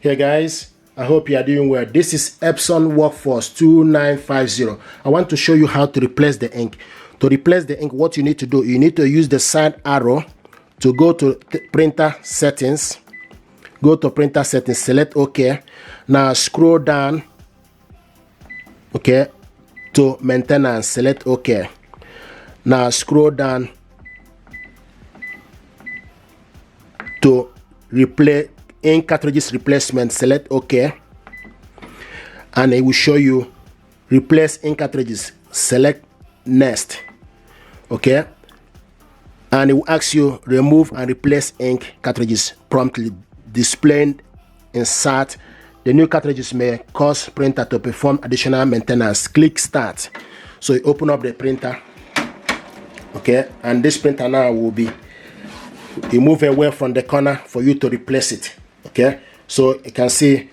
Hey guys, I hope you are doing well. This is Epson Workforce 2950. I want to show you how to replace the ink. To replace the ink, what you need to do, you need to use the side arrow to go to printer settings. Go to printer settings, select OK. Now scroll down, okay, to maintenance, select OK. Now scroll down to replace ink cartridges replacement, select OK, and it will show you replace ink cartridges, select next, okay, and it will ask you remove and replace ink cartridges, promptly displaying insert. The new cartridges may cause printer to perform additional maintenance. Click start. So you open up the printer, okay, and this printer now will be, you move away from the corner for you to replace it. Okay, so you can see,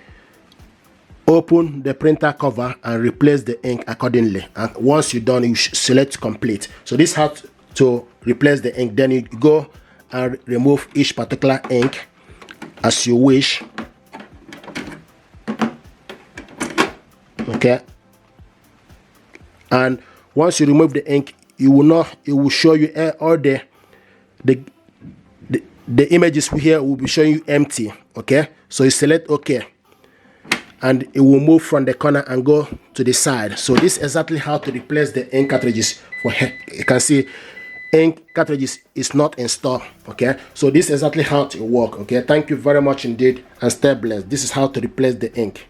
open the printer cover and replace the ink accordingly. And once you're done, you select complete. So this is how to replace the ink. Then you go and remove each particular ink as you wish. Okay, and once you remove the ink, you will not, it will show you all the images here will be showing you empty. Okay, so you select OK, and it will move from the corner and go to the side. So this is exactly how to replace the ink cartridges. For you can see ink cartridges is not installed. Okay, so this is exactly how it works. Okay, thank you very much indeed, and stay blessed. This is how to replace the ink.